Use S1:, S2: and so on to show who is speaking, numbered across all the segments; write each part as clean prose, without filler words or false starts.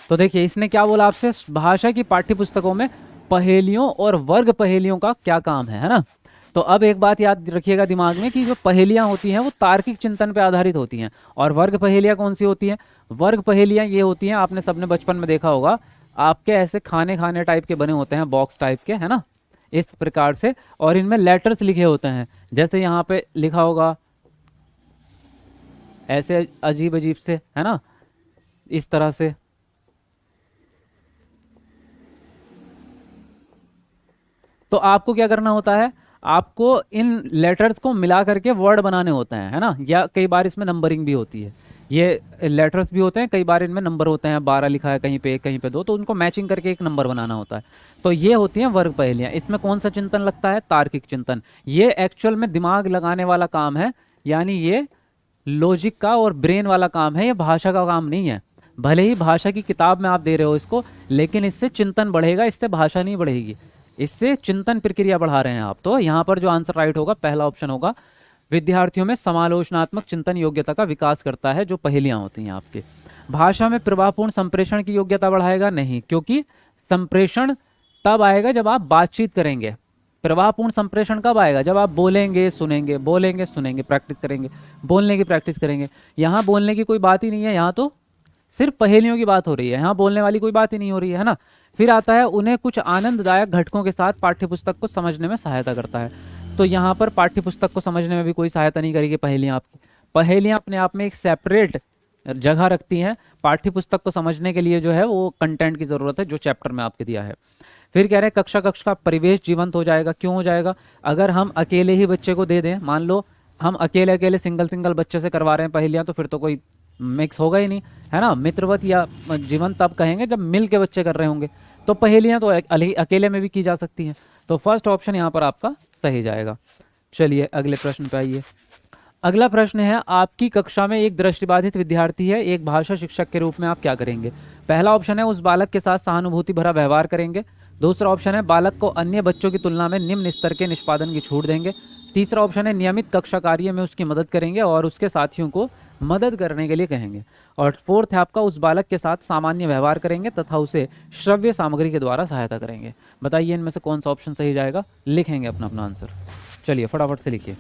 S1: तो देखिए इसने क्या बोला आपसे, भाषा की पाठ्य पुस्तकों में पहेलियों और वर्ग पहेलियों का क्या काम है ना। तो अब एक बात याद रखिएगा दिमाग में कि जो पहेलियां होती हैं वो तार्किक चिंतन पर आधारित होती हैं, और वर्ग पहेलियां कौन सी होती हैं? वर्ग पहेलियां ये होती हैं, आपने सबने बचपन में देखा होगा, आपके ऐसे खाने खाने टाइप के बने होते हैं, बॉक्स टाइप के, है ना, इस प्रकार से, और इनमें लेटर्स लिखे होते हैं, जैसे यहाँ पे लिखा होगा ऐसे अजीब अजीब से, है ना, इस तरह से। तो आपको क्या करना होता है, आपको इन लेटर्स को मिला करके वर्ड बनाने होते हैं, है ना, या कई बार इसमें नंबरिंग भी होती है, ये लेटर्स भी होते हैं, कई बार इनमें नंबर होते हैं, 12 लिखा है कहीं पे 1 कहीं पे 2, तो उनको मैचिंग करके एक नंबर बनाना होता है। तो ये होती हैं वर्ग पहेलियाँ। इसमें कौन सा चिंतन लगता है? तार्किक चिंतन। ये एक्चुअल में दिमाग लगाने वाला काम है, यानी ये लॉजिक का और ब्रेन वाला काम है, ये भाषा का काम नहीं है। भले ही भाषा की किताब में आप दे रहे हो इसको, लेकिन इससे चिंतन बढ़ेगा, इससे भाषा नहीं बढ़ेगी, इससे चिंतन प्रक्रिया बढ़ा रहे हैं आप। तो यहाँ पर जो आंसर राइट होगा पहला ऑप्शन होगा, विद्यार्थियों में समालोचनात्मक चिंतन योग्यता का विकास करता है जो पहेलियां होती हैं आपके। भाषा में प्रभावपूर्ण संप्रेषण की योग्यता बढ़ाएगा? नहीं, क्योंकि संप्रेषण तब आएगा जब आप बातचीत करेंगे। प्रभावपूर्ण संप्रेषण कब आएगा? जब आप बोलेंगे सुनेंगे, बोलेंगे सुनेंगे, प्रैक्टिस करेंगे, बोलने की प्रैक्टिस करेंगे। यहाँ बोलने की कोई बात ही नहीं है, यहाँ तो सिर्फ पहेलियों की बात हो रही है, यहाँ बोलने वाली कोई बात ही नहीं हो रही है ना। फिर आता है उन्हें कुछ आनंददायक घटकों के साथ पाठ्यपुस्तक को समझने में सहायता करता है। तो यहाँ पर पाठ्यपुस्तक को समझने में भी कोई सहायता नहीं करेगी पहेलियाँ आपकी। पहेलियाँ अपने आप में एक सेपरेट जगह रखती हैं, पाठ्यपुस्तक को समझने के लिए जो है वो कंटेंट की ज़रूरत है जो चैप्टर में आपके दिया है। फिर कह रहे हैं कक्षा का परिवेश जीवंत हो जाएगा। क्यों हो जाएगा? अगर हम अकेले ही बच्चे को दे दें, मान लो हम अकेले अकेले सिंगल बच्चे से करवा रहे हैं पहेलियाँ, तो फिर तो कोई मिक्स होगा ही नहीं, है ना। मित्रवत या जीवन तब कहेंगे जब मिल के बच्चे कर रहे होंगे। तो पहेलियाँ तो अकेले में भी की जा सकती हैं। तो फर्स्ट ऑप्शन यहाँ पर आपका सही जाएगा। चलिए अगले प्रश्न पे आइए। अगला प्रश्न है, आपकी कक्षा में एक दृष्टिबाधित विद्यार्थी है, एक भाषा शिक्षक के रूप में आप क्या करेंगे? पहला ऑप्शन है उस बालक के साथ सहानुभूति भरा व्यवहार करेंगे। दूसरा ऑप्शन है बालक को अन्य बच्चों की तुलना में निम्न स्तर के निष्पादन की छूट देंगे। तीसरा ऑप्शन है नियमित कक्षा कार्य में उसकी मदद करेंगे और उसके साथियों को मदद करने के लिए कहेंगे। और फोर्थ है आपका उस बालक के साथ सामान्य व्यवहार करेंगे तथा उसे श्रव्य सामग्री के द्वारा सहायता करेंगे। बताइए इनमें से कौन सा ऑप्शन सही जाएगा? लिखेंगे अपना अपना आंसर। चलिए फटाफट से लिखिए।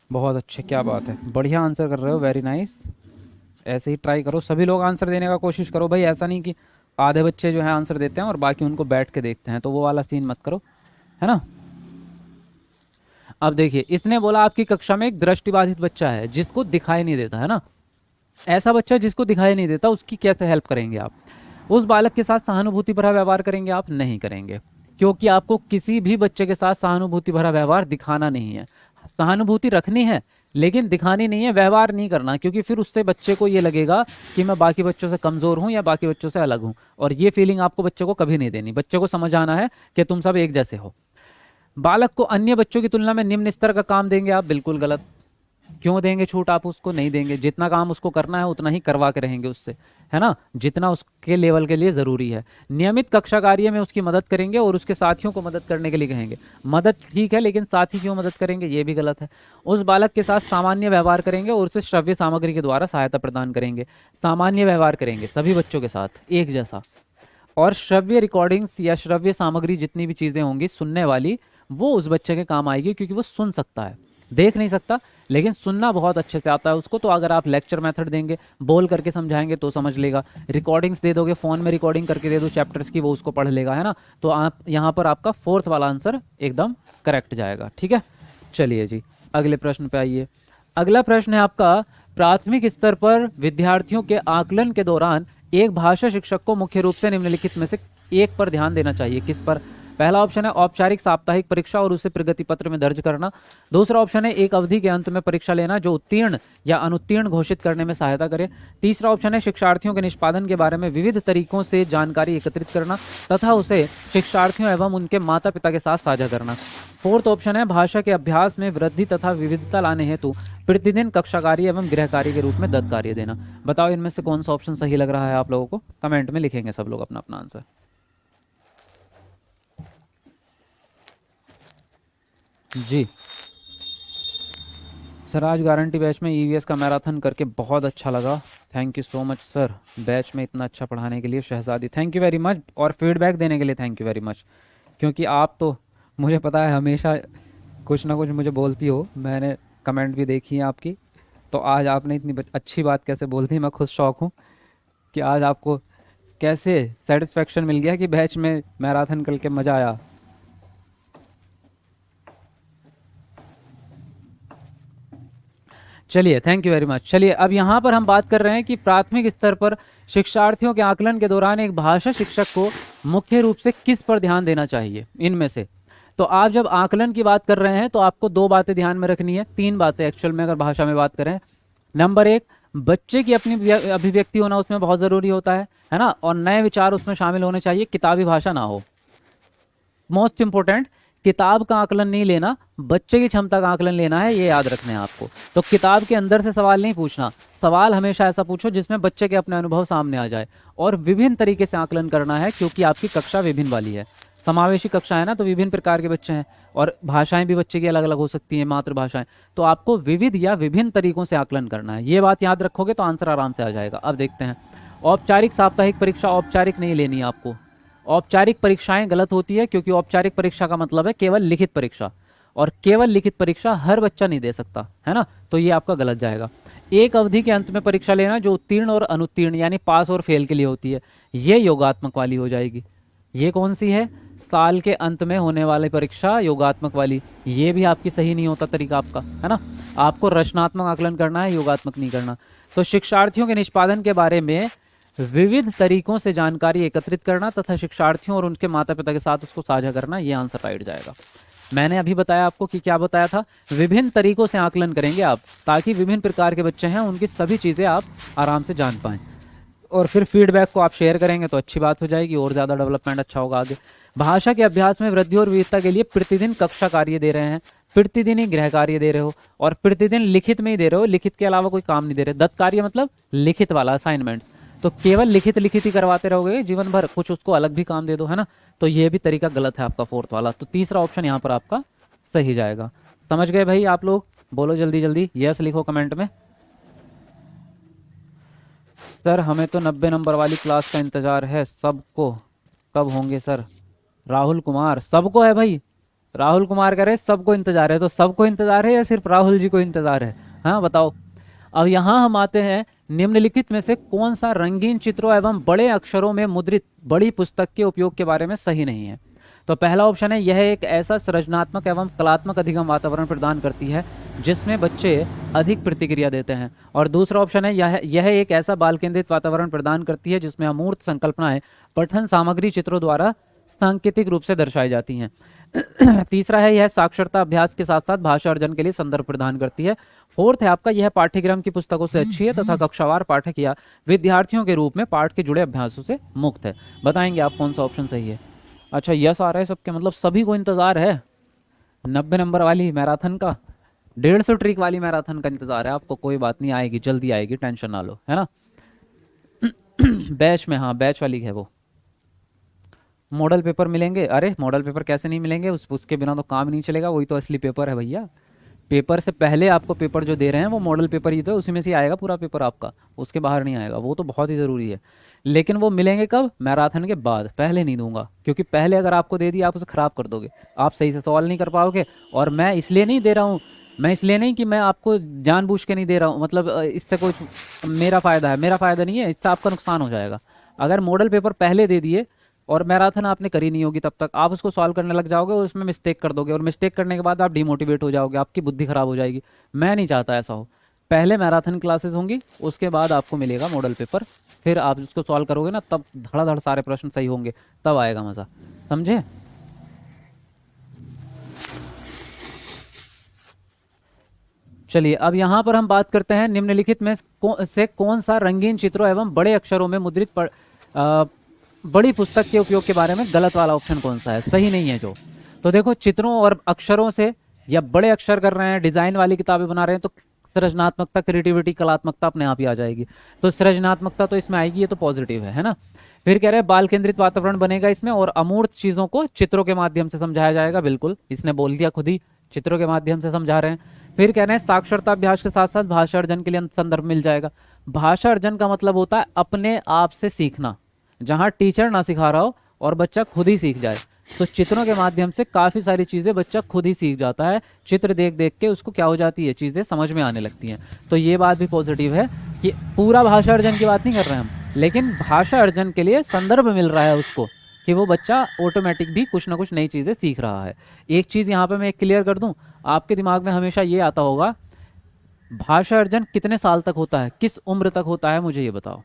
S1: बहुत अच्छे, क्या बात है, बढ़िया आंसर कर रहे हो, वेरी नाइस। ऐसे ही ट्राई करो, सभी लोग आंसर देने का कोशिश करो भाई। ऐसा नहीं कि आधे बच्चे जो है आंसर देते हैं और बाकी उनको बैठ के देखते हैं, तो वो वाला सीन मत करो, है ना। अब देखिए इसने बोला आपकी कक्षा में एक दृष्टिबाधित बच्चा है जिसको दिखाई नहीं देता, है ना। ऐसा बच्चा जिसको दिखाई नहीं देता, उसकी कैसे हेल्प करेंगे आप? उस बालक के साथ सहानुभूति भरा व्यवहार करेंगे? आप नहीं करेंगे, क्योंकि आपको किसी भी बच्चे के साथ सहानुभूति भरा व्यवहार दिखाना नहीं है। सहानुभूति रखनी है लेकिन दिखानी नहीं है, व्यवहार नहीं करना, क्योंकि फिर उससे बच्चे को ये लगेगा कि मैं बाकी बच्चों से कमज़ोर हूँ या बाकी बच्चों से अलग हूँ, और ये फीलिंग आपको बच्चे को कभी नहीं देनी। बच्चे को समझ आना है कि तुम सब एक जैसे हो। बालक को अन्य बच्चों की तुलना में निम्न स्तर का काम देंगे? आप बिल्कुल गलत। क्यों देंगे छूट? आप उसको नहीं देंगे, जितना काम उसको करना है उतना ही करवा के रहेंगे उससे, है ना, जितना उसके लेवल के लिए ज़रूरी है। नियमित कक्षा कार्य में उसकी मदद करेंगे और उसके साथियों को मदद करने के लिए कहेंगे। मदद ठीक है, लेकिन साथी क्यों मदद करेंगे? ये भी गलत है। उस बालक के साथ सामान्य व्यवहार करेंगे और उसे श्रव्य सामग्री के द्वारा सहायता प्रदान करेंगे। सामान्य व्यवहार करेंगे सभी बच्चों के साथ एक जैसा, और श्रव्य रिकॉर्डिंग्स या श्रव्य सामग्री जितनी भी चीज़ें होंगी सुनने वाली, वो उस बच्चे के काम आएगी, क्योंकि वो सुन सकता है, देख नहीं सकता, लेकिन सुनना बहुत अच्छे से आता है उसको। तो अगर आप लेक्चर मेथड देंगे, बोल करके समझाएंगे तो समझ लेगा। रिकॉर्डिंग्स दे दोगे, फ़ोन में रिकॉर्डिंग करके दे दो चैप्टर्स की, वो उसको पढ़ लेगा, है ना। तो आप यहाँ पर आपका फोर्थ वाला आंसर एकदम करेक्ट जाएगा, ठीक है। चलिए जी अगले प्रश्न पे आइए। अगला प्रश्न है आपका, प्राथमिक स्तर पर विद्यार्थियों के आकलन के दौरान एक भाषा शिक्षक को मुख्य रूप से निम्नलिखित में से एक पर ध्यान देना चाहिए। किस पर? पहला ऑप्शन है औपचारिक साप्ताहिक परीक्षा और उसे प्रगति पत्र में दर्ज करना। दूसरा ऑप्शन है एक अवधि के अंत में परीक्षा लेना जो उत्तीर्ण या अनुत्तीर्ण घोषित करने में सहायता करे। तीसरा ऑप्शन है शिक्षार्थियों के निष्पादन के बारे में विविध तरीकों से जानकारी एकत्रित करना तथा उसे शिक्षार्थियों एवं उनके माता पिता के साथ साझा करना। फोर्थ ऑप्शन है भाषा के अभ्यास में वृद्धि तथा विविधता लाने हेतु प्रतिदिन कक्षा कार्य एवं गृह कार्य के रूप में दत्त कार्य देना। बताओ इनमें से कौन सा ऑप्शन सही लग रहा है आप लोगों को? कमेंट में लिखेंगे सब लोग अपना अपना आंसर। जी सर, आज गारंटी बैच में ईवीएस का मैराथन करके बहुत अच्छा लगा। Thank you so much sir, batch में इतना अच्छा पढ़ाने के लिए। शहजादी थैंक यू वेरी मच, और फीडबैक देने के लिए थैंक यू वेरी मच, क्योंकि आप तो मुझे पता है हमेशा कुछ ना कुछ मुझे बोलती हो। मैंने कमेंट भी देखी है आपकी, तो आज आपने इतनी अच्छी बात कैसे बोल दी, मैं खुद शौक हूँ कि आज आपको कैसे सेटिस्फेक्शन मिल गया कि बैच में मैराथन करके मज़ा आया। चलिए थैंक यू वेरी मच। चलिए अब यहाँ पर हम बात कर रहे हैं कि प्राथमिक स्तर पर शिक्षार्थियों के आकलन के दौरान एक भाषा शिक्षक को मुख्य रूप से किस पर ध्यान देना चाहिए इनमें से। तो आप जब आकलन की बात कर रहे हैं तो आपको दो बातें ध्यान में रखनी है, तीन बातें एक्चुअल में अगर भाषा में बात करें। नंबर एक, बच्चे की अपनी अभिव्यक्ति होना उसमें बहुत ज़रूरी होता है ना, और नए विचार उसमें शामिल होने चाहिए, किताबी भाषा ना हो। मोस्ट इंपॉर्टेंट, किताब का आकलन नहीं लेना, बच्चे की क्षमता का आकलन लेना है, ये याद रखना है आपको। तो किताब के अंदर से सवाल नहीं पूछना, सवाल हमेशा ऐसा पूछो जिसमें बच्चे के अपने अनुभव सामने आ जाए, और विभिन्न तरीके से आकलन करना है, क्योंकि आपकी कक्षा विभिन्न वाली है, समावेशी कक्षा है ना, तो विभिन्न प्रकार के बच्चे हैं और भाषाएं भी बच्चे की अलग अलग हो सकती हैं, मातृभाषाएं, तो आपको विविध या विभिन्न तरीकों से आकलन करना है। ये बात याद रखोगे तो आंसर आराम से आ जाएगा। अब देखते हैं, औपचारिक साप्ताहिक परीक्षा औपचारिक नहीं लेनी है आपको। औपचारिक परीक्षाएं गलत होती है, क्योंकि औपचारिक परीक्षा का मतलब है केवल लिखित परीक्षा, और केवल लिखित परीक्षा हर बच्चा नहीं दे सकता है ना, तो ये आपका गलत जाएगा। एक अवधि के अंत में परीक्षा लेना जो उत्तीर्ण और अनुत्तीर्ण यानी पास और फेल के लिए होती है, ये योगात्मक वाली हो जाएगी। ये कौन सी है? साल के अंत में होने वाली परीक्षा योगात्मक वाली, ये भी आपकी सही नहीं होता तरीका आपका, है ना। आपको रचनात्मक आकलन करना है, योगात्मक नहीं करना। तो शिक्षार्थियों के निष्पादन के बारे में विविध तरीकों से जानकारी एकत्रित करना तथा शिक्षार्थियों और उनके माता पिता के साथ उसको साझा करना, ये आंसर राइट जाएगा। मैंने अभी बताया आपको कि क्या बताया था, विभिन्न तरीकों से आकलन करेंगे आप, ताकि विभिन्न प्रकार के बच्चे हैं उनकी सभी चीज़ें आप आराम से जान पाएँ, और फिर फीडबैक को आप शेयर करेंगे तो अच्छी बात हो जाएगी, और ज़्यादा डेवलपमेंट अच्छा होगा आगे। भाषा के अभ्यास में वृद्धि और विविधता के लिए प्रतिदिन कक्षा कार्य दे रहे हैं, प्रतिदिन ही गृह कार्य दे रहे हो, और प्रतिदिन लिखित में ही दे रहे हो, लिखित के अलावा कोई काम नहीं दे रहे। दत्त कार्य मतलब लिखित वाला असाइनमेंट्स, तो केवल लिखित ही करवाते रहोगे जीवन भर, कुछ उसको अलग भी काम दे दो, है ना, तो ये भी तरीका गलत है आपका फोर्थ वाला। तो तीसरा ऑप्शन यहाँ पर आपका सही जाएगा। समझ गए भाई आप लोग? बोलो जल्दी जल्दी, यस लिखो कमेंट में। सर हमें तो 90 नंबर वाली क्लास का इंतजार है, सबको कब होंगे सर? राहुल कुमार, सबको है भाई, राहुल कुमार कह रहे सबको इंतजार है, तो सबको इंतजार है या सिर्फ राहुल जी को इंतजार है? हाँ बताओ। अब यहाँ हम आते हैं, निम्नलिखित में से कौन सा रंगीन चित्रों एवं बड़े अक्षरों में मुद्रित बड़ी पुस्तक के उपयोग के बारे में सही नहीं है? तो पहला ऑप्शन है, यह एक ऐसा सृजनात्मक एवं कलात्मक अधिगम वातावरण प्रदान करती है जिसमें बच्चे अधिक प्रतिक्रिया देते हैं। और दूसरा ऑप्शन है, यह एक ऐसा बाल केंद्रित वातावरण प्रदान करती है जिसमें अमूर्त संकल्पनाएं पठन सामग्री चित्रों द्वारा सांकेतिक रूप से दर्शाई जाती हैं। तीसरा है, यह साक्षरता अभ्यास के साथ साथ भाषा अर्जन के लिए संदर्भ प्रदान करती है। फोर्थ है आपका, यह पाठ्यक्रम की पुस्तकों से अच्छी है तथा कक्षावार पाठक या विद्यार्थियों के रूप में पाठ के जुड़े अभ्यासों से मुक्त है। बताएंगे आप कौन सा ऑप्शन सही है? अच्छा यस आ रहा है सबके, मतलब सभी को इंतजार है 90 नंबर वाली मैराथन का, 150 ट्रिक वाली मैराथन का इंतजार है आपको। कोई बात नहीं, आएगी, जल्दी आएगी, टेंशन ना लो, है ना। बैच में, हाँ बैच वाली है वो। मॉडल पेपर मिलेंगे? अरे मॉडल पेपर कैसे नहीं मिलेंगे, उसके बिना तो काम नहीं चलेगा, वही तो असली पेपर है भैया। पेपर से पहले आपको पेपर जो दे रहे हैं वो मॉडल पेपर ही तो है, उसी में से आएगा पूरा पेपर आपका, उसके बाहर नहीं आएगा, वो तो बहुत ही ज़रूरी है। लेकिन वो मिलेंगे कब? मैराथन के बाद, पहले नहीं दूंगा, क्योंकि पहले अगर आपको दे दिया आप उसे ख़राब कर दोगे, आप सही से सवाल नहीं कर पाओगे। और मैं इसलिए नहीं दे रहा हूँ, मैं इसलिए नहीं कि मैं आपको जानबूझ के नहीं दे रहा हूँ, मतलब इससे कुछ मेरा फ़ायदा है, मेरा फ़ायदा नहीं है, इससे आपका नुकसान हो जाएगा। अगर मॉडल पेपर पहले दे दिए और मैराथन आपने करी नहीं होगी, तब तक आप उसको सॉल्व करने लग जाओगे और उसमें मिस्टेक कर दोगे, और मिस्टेक करने के बाद आप डिमोटिवेट हो जाओगे, आपकी बुद्धि खराब हो जाएगी। मैं नहीं चाहता ऐसा हो। पहले मैराथन क्लासेस होंगी, उसके बाद आपको मिलेगा मॉडल पेपर, फिर आप उसको सॉल्व करोगे ना, तब धड़ाधड़ सारे प्रश्न सही होंगे, तब आएगा मज़ा। समझे? चलिए अब यहाँ पर हम बात करते हैं निम्नलिखित में से कौन सा रंगीन चित्रों एवं बड़े अक्षरों में मुद्रित बड़ी पुस्तक के उपयोग के बारे में गलत वाला ऑप्शन कौन सा है, सही नहीं है जो। तो देखो चित्रों और अक्षरों से या बड़े अक्षर कर रहे हैं, डिजाइन वाली किताबें बना रहे हैं, तो सृजनात्मकता, क्रिएटिविटी, कलात्मकता अपने आप ही आ जाएगी। तो सृजनात्मकता तो इसमें आएगी, ये तो पॉजिटिव है ना। फिर कह रहे हैं बाल केंद्रित वातावरण बनेगा इसमें और अमूर्त चीजों को चित्रों के माध्यम से समझाया जाएगा, बिल्कुल इसने बोल दिया खुद ही, चित्रों के माध्यम से समझा रहे हैं। फिर कह रहे हैं साक्षरता अभ्यास के साथ साथ भाषा अर्जन के लिए संदर्भ मिल जाएगा। भाषा अर्जन का मतलब होता है अपने आप से सीखना, जहां टीचर ना सिखा रहा हो और बच्चा खुद ही सीख जाए। तो चित्रों के माध्यम से काफी सारी चीजें बच्चा खुद ही सीख जाता है, चित्र देख देख के उसको क्या हो जाती है, चीजें समझ में आने लगती हैं। तो ये बात भी पॉजिटिव है कि पूरा भाषा अर्जन की बात नहीं कर रहे हैं हम, लेकिन भाषा अर्जन के लिए संदर्भ मिल रहा है उसको कि वो बच्चा ऑटोमेटिक भी कुछ ना कुछ नई चीजें सीख रहा है। एक चीज यहाँ पे मैं क्लियर कर दूं, आपके दिमाग में हमेशा ये आता होगा भाषा अर्जन कितने साल तक होता है, किस उम्र तक होता है, मुझे ये बताओ।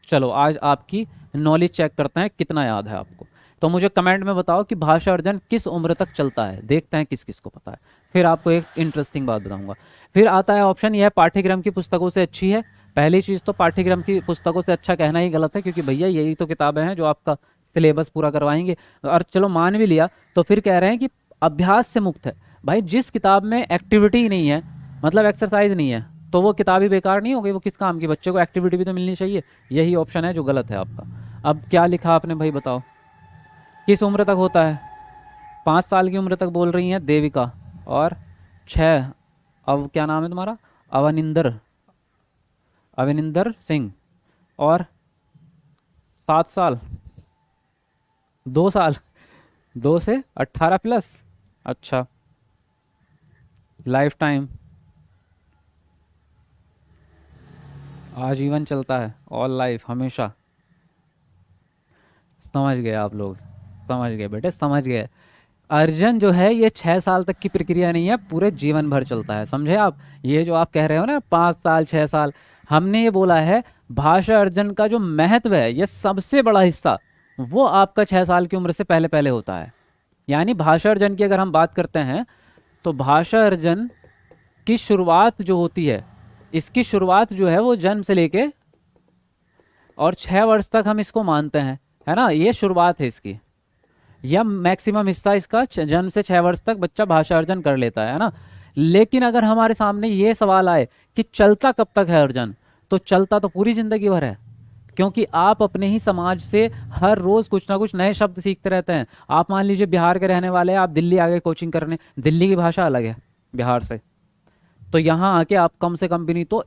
S1: चलो आज आपकी नॉलेज चेक करते हैं कितना याद है आपको। तो मुझे कमेंट में बताओ कि भाषा अर्जन किस उम्र तक चलता है, देखते हैं किस किस को पता है। फिर आपको एक इंटरेस्टिंग बात बताऊंगा। फिर आता है ऑप्शन, यह पाठ्यक्रम की पुस्तकों से अच्छी है। पहली चीज़ तो पाठ्यक्रम की पुस्तकों से अच्छा कहना ही गलत है, क्योंकि भैया यही तो किताबें हैं जो आपका सिलेबस पूरा करवाएंगे। और चलो मान भी लिया तो फिर कह रहे हैं कि अभ्यास से मुक्त है। भाई जिस किताब में एक्टिविटी ही नहीं है, मतलब एक्सरसाइज नहीं है, तो वो किताब ही बेकार नहीं हो गई, वो किस काम की, बच्चे को एक्टिविटी भी तो मिलनी चाहिए। यही ऑप्शन है जो गलत है आपका। अब क्या लिखा आपने भाई बताओ, किस उम्र तक होता है? 5 साल की उम्र तक बोल रही हैं देविका, और 6, अब क्या नाम है तुम्हारा, अवनिंदर, अवनिंदर सिंह, और 7 साल, 2 साल, 2 से 18 प्लस, अच्छा लाइफ टाइम, आजीवन चलता है, ऑल लाइफ, हमेशा। समझ गए आप लोग, समझ गए बेटे, समझ गए। अर्जन जो है ये 6 साल तक की प्रक्रिया नहीं है, पूरे जीवन भर चलता है, समझे आप। ये जो आप कह रहे हो ना 5 साल 6 साल, हमने ये बोला है भाषा अर्जन का जो महत्व है, ये सबसे बड़ा हिस्सा वो आपका 6 साल की उम्र से पहले पहले होता है। यानी भाषा अर्जन की अगर हम बात करते हैं तो भाषा अर्जन की शुरुआत जो होती है, इसकी शुरुआत जो है वो जन्म से लेके और 6 वर्ष तक हम इसको मानते हैं, है ना, ये शुरुआत है इसकी, या मैक्सिमम हिस्सा इसका जन्म से 6 वर्ष तक बच्चा भाषा अर्जन कर लेता है ना। लेकिन अगर हमारे सामने ये सवाल आए कि चलता कब तक है अर्जन, तो चलता तो पूरी जिंदगी भर है, क्योंकि आप अपने ही समाज से हर रोज कुछ ना कुछ नए शब्द सीखते रहते हैं। आप मान लीजिए बिहार के रहने वाले हैं, आप दिल्ली आ गए कोचिंग करने, दिल्ली की भाषा अलग है बिहार से, तो यहाँ आके आप कम से कम भी नहीं तो